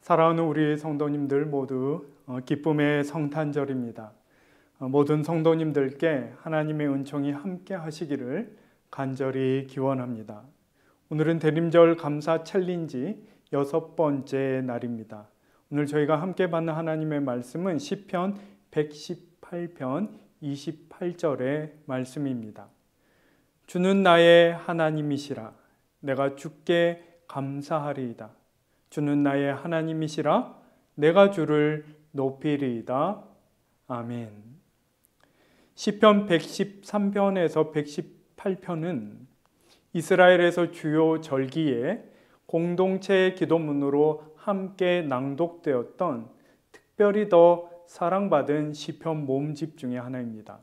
사랑하는 우리 성도님들 모두 기쁨의 성탄절입니다. 모든 성도님들께 하나님의 은총이 함께 하시기를 간절히 기원합니다. 오늘은 대림절 감사 챌린지 6번째 날입니다. 오늘 저희가 함께 받는 하나님의 말씀은 시편 118편 28절의 말씀입니다. 주는 나의 하나님이시라. 내가 주께 감사하리이다. 주는 나의 하나님이시라. 내가 주를 높이리이다. 아멘. 시편 113편에서 118편은 이스라엘에서 주요 절기에 공동체의 기도문으로 함께 낭독되었던 특별히 더 사랑받은 시편 모음집 중에 하나입니다.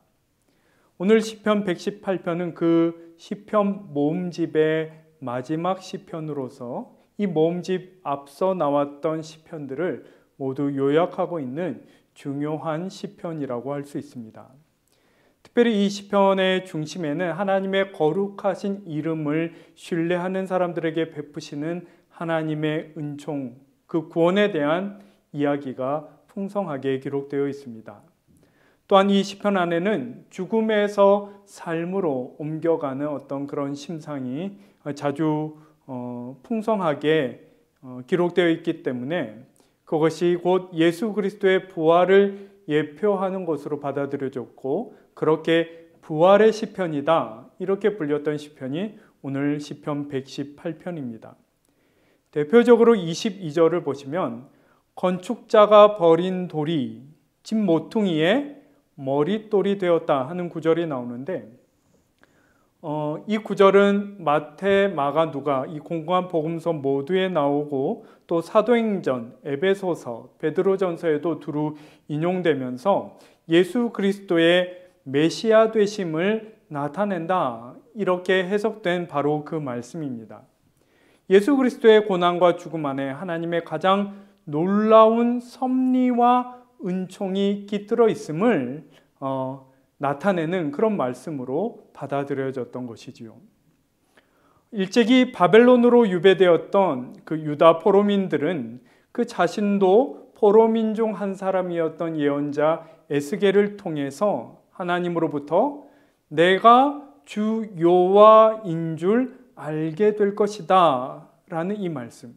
오늘 시편 118편은 그 시편 모음집의 마지막 시편으로서 이 모음집 앞서 나왔던 시편들을 모두 요약하고 있는 중요한 시편이라고 할 수 있습니다. 특별히 이 시편의 중심에는 하나님의 거룩하신 이름을 신뢰하는 사람들에게 베푸시는 하나님의 은총, 그 구원에 대한 이야기가 풍성하게 기록되어 있습니다. 또한 이 시편 안에는 죽음에서 삶으로 옮겨가는 어떤 그런 심상이 자주 풍성하게 기록되어 있기 때문에 그것이 곧 예수 그리스도의 부활을 예표하는 것으로 받아들여졌고, 그렇게 부활의 시편이다 이렇게 불렸던 시편이 오늘 시편 118편입니다. 대표적으로 22절을 보시면 건축자가 버린 돌이 집 모퉁이에 머릿돌이 되었다 하는 구절이 나오는데, 이 구절은 마태, 마가, 누가 이 공고한 복음서 모두에 나오고 또 사도행전, 에베소서, 베드로전서에도 두루 인용되면서 예수 그리스도의 메시아 되심을 나타낸다 이렇게 해석된 바로 그 말씀입니다. 예수 그리스도의 고난과 죽음 안에 하나님의 가장 놀라운 섭리와 은총이 깃들어 있음을 나타내는 그런 말씀으로 받아들여졌던 것이지요. 일제기 바벨론으로 유배되었던 그 유다 포로민들은 그 자신도 포로민 중 한 사람이었던 예언자 에스겔을 통해서 하나님으로부터 내가 주 여호와인 줄 알게 될 것이다 라는 이 말씀,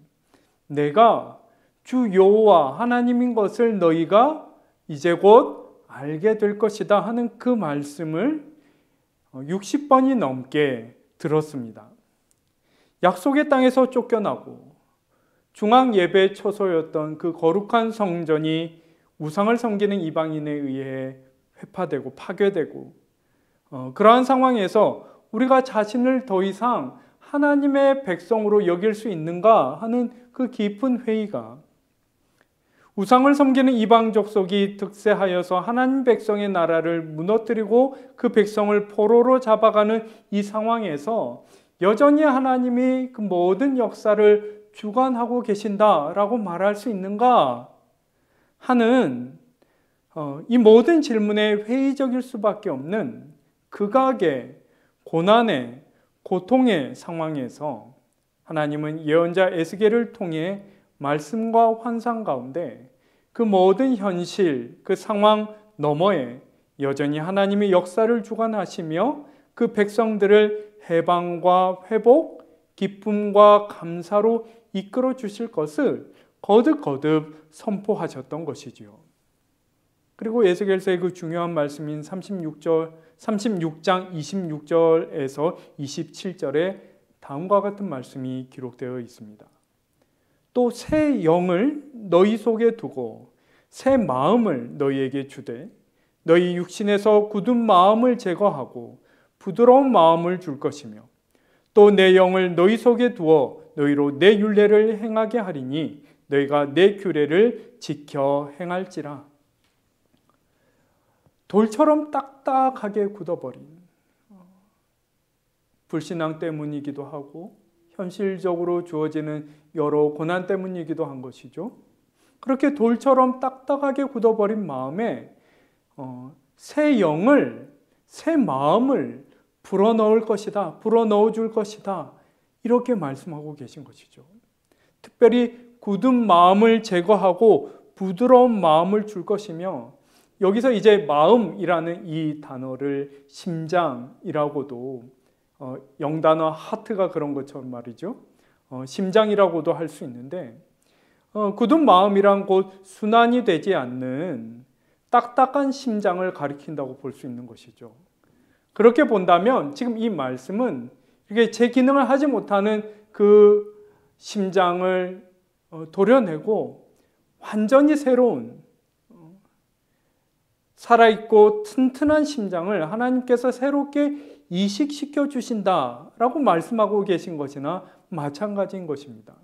내가 주 여호와 하나님인 것을 너희가 이제 곧 알게 될 것이다 하는 그 말씀을 60번이 넘게 들었습니다. 약속의 땅에서 쫓겨나고 중앙 예배 처소였던 그 거룩한 성전이 우상을 섬기는 이방인에 의해 회파되고 파괴되고, 그러한 상황에서 우리가 자신을 더 이상 하나님의 백성으로 여길 수 있는가 하는 그 깊은 회의가, 우상을 섬기는 이방 족속이 득세하여서 하나님 백성의 나라를 무너뜨리고 그 백성을 포로로 잡아가는 이 상황에서 여전히 하나님이 그 모든 역사를 주관하고 계신다라고 말할 수 있는가 하는 이 모든 질문에 회의적일 수밖에 없는 극악의 고난의 고통의 상황에서 하나님은 예언자 에스겔을 통해 말씀과 환상 가운데 그 모든 현실, 그 상황 너머에 여전히 하나님의 역사를 주관하시며 그 백성들을 해방과 회복, 기쁨과 감사로 이끌어 주실 것을 거듭거듭 선포하셨던 것이지요. 그리고 에스겔서의 그 중요한 말씀인 36장 26절에서 27절에 다음과 같은 말씀이 기록되어 있습니다. 또 새 영을 너희 속에 두고 새 마음을 너희에게 주되 너희 육신에서 굳은 마음을 제거하고 부드러운 마음을 줄 것이며 또 내 영을 너희 속에 두어 너희로 내 율례를 행하게 하리니 너희가 내 규례를 지켜 행할지라. 돌처럼 딱딱하게 굳어버린 불신앙 때문이기도 하고 현실적으로 주어지는 여러 고난 때문이기도 한 것이죠. 그렇게 돌처럼 딱딱하게 굳어버린 마음에 새 영을, 새 마음을 불어넣을 것이다, 불어넣어 줄 것이다 이렇게 말씀하고 계신 것이죠. 특별히 굳은 마음을 제거하고 부드러운 마음을 줄 것이며, 여기서 이제 마음이라는 이 단어를 심장이라고도, 영단어 하트가 그런 것처럼 말이죠. 심장이라고도 할 수 있는데, 굳은 마음이란 곧 순환이 되지 않는 딱딱한 심장을 가리킨다고 볼 수 있는 것이죠. 그렇게 본다면 지금 이 말씀은 이게 제 기능을 하지 못하는 그 심장을 도려내고 완전히 새로운 살아있고 튼튼한 심장을 하나님께서 새롭게 이식시켜 주신다라고 말씀하고 계신 것이나 마찬가지인 것입니다.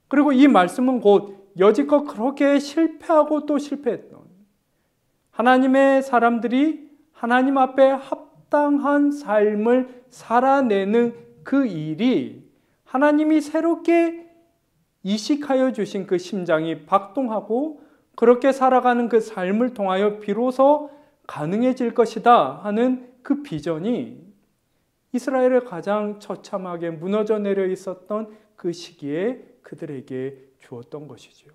그리고 이 말씀은 곧 여지껏 그렇게 실패하고 또 실패했던 하나님의 사람들이 하나님 앞에 합당한 삶을 살아내는 그 일이 하나님이 새롭게 이식하여 주신 그 심장이 박동하고 그렇게 살아가는 그 삶을 통하여 비로소 가능해질 것이다 하는 그 비전이 이스라엘에 가장 처참하게 무너져 내려 있었던 그 시기에 그들에게 주었던 것이죠.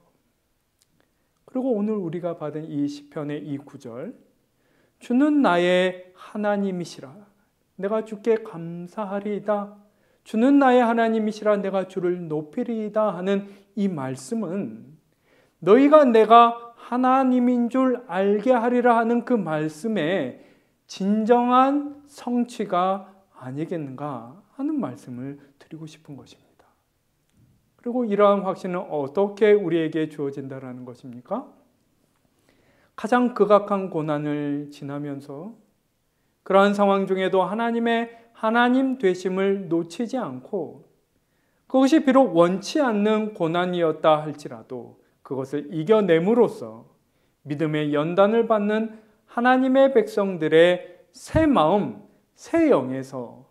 그리고 오늘 우리가 받은 이 시편의 이 구절, 주는 나의 하나님이시라 내가 주께 감사하리이다, 주는 나의 하나님이시라 내가 주를 높이리이다 하는 이 말씀은 너희가 내가 하나님인 줄 알게 하리라 하는 그 말씀의 진정한 성취가 아니겠는가 하는 말씀을 드리고 싶은 것입니다. 그리고 이러한 확신은 어떻게 우리에게 주어진다라는 것입니까? 가장 극악한 고난을 지나면서 그러한 상황 중에도 하나님의 하나님 되심을 놓치지 않고 그것이 비록 원치 않는 고난이었다 할지라도 그것을 이겨냄으로써 믿음의 연단을 받는 하나님의 백성들의 새 마음, 새 영에서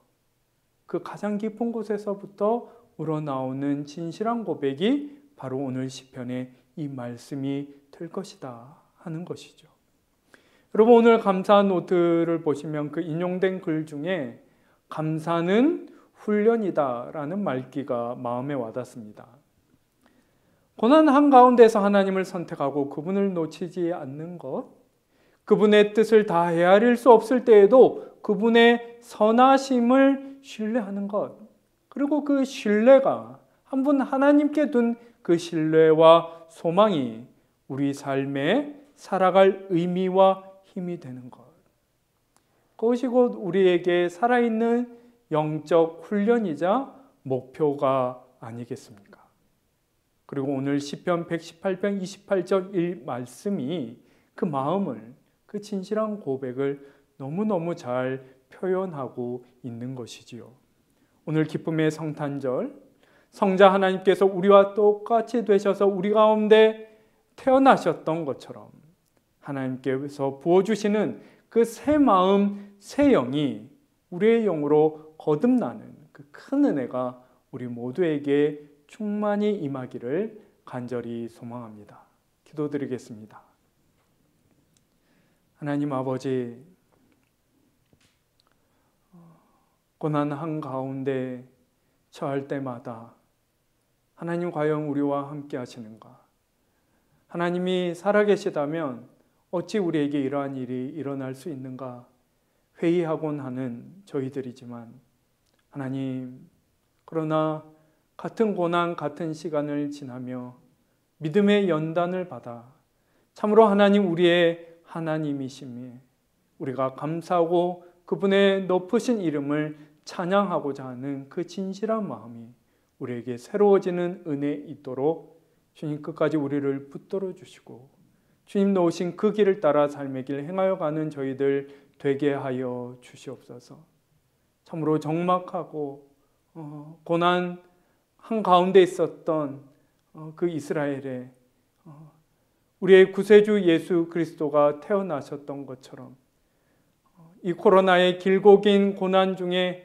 그 가장 깊은 곳에서부터 우러나오는 진실한 고백이 바로 오늘 시편의 이 말씀이 될 것이다 하는 것이죠. 여러분, 오늘 감사 노트를 보시면 그 인용된 글 중에 감사는 훈련이다 라는 말귀가 마음에 와닿습니다. 고난 한가운데서 하나님을 선택하고 그분을 놓치지 않는 것, 그분의 뜻을 다 헤아릴 수 없을 때에도 그분의 선하심을 신뢰하는 것, 그리고 그 신뢰가 한 분 하나님께 둔 그 신뢰와 소망이 우리 삶에 살아갈 의미와 힘이 되는 것, 그것이 곧 우리에게 살아있는 영적 훈련이자 목표가 아니겠습니까? 그리고 오늘 시편 118편 28절 1 말씀이 그 마음을, 그 진실한 고백을 너무너무 잘 표현하고 있는 것이지요. 오늘 기쁨의 성탄절, 성자 하나님께서 우리와 똑같이 되셔서 우리 가운데 태어나셨던 것처럼 하나님께서 부어주시는 그 새 마음, 새 영이 우리의 영으로 거듭나는 그 큰 은혜가 우리 모두에게 충만히 임하기를 간절히 소망합니다. 기도드리겠습니다. 하나님 아버지, 고난 한가운데 처할 때마다 하나님 과연 우리와 함께 하시는가? 하나님이 살아계시다면 어찌 우리에게 이러한 일이 일어날 수 있는가? 회의하곤 하는 저희들이지만 하나님, 그러나 같은 고난, 같은 시간을 지나며 믿음의 연단을 받아 참으로 하나님 우리의 하나님이심에 우리가 감사하고 그분의 높으신 이름을 찬양하고자 하는 그 진실한 마음이 우리에게 새로워지는 은혜 있도록 주님 끝까지 우리를 붙들어 주시고 주님 놓으신 그 길을 따라 삶의 길 행하여 가는 저희들 되게 하여 주시옵소서. 참으로 적막하고 고난 한가운데 있었던 그 이스라엘에 우리의 구세주 예수 그리스도가 태어나셨던 것처럼 이 코로나의 길고 긴 고난 중에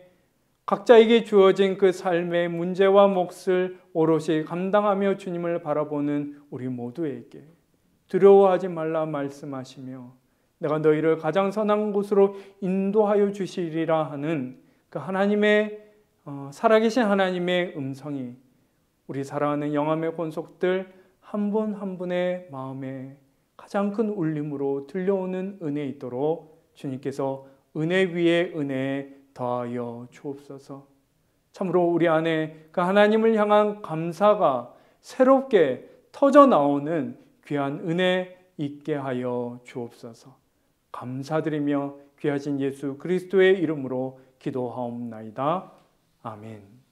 각자에게 주어진 그 삶의 문제와 몫을 오롯이 감당하며 주님을 바라보는 우리 모두에게 두려워하지 말라 말씀하시며 내가 너희를 가장 선한 곳으로 인도하여 주시리라 하는 그 하나님의 살아계신 하나님의 음성이 우리 사랑하는 영암의 권속들 한 분 한 분의 마음에 가장 큰 울림으로 들려오는 은혜 있도록 주님께서 은혜 위에 은혜 더하여 주옵소서. 참으로 우리 안에 그 하나님을 향한 감사가 새롭게 터져 나오는 귀한 은혜 있게 하여 주옵소서. 감사드리며 귀하신 예수 그리스도의 이름으로 기도하옵나이다. 아멘.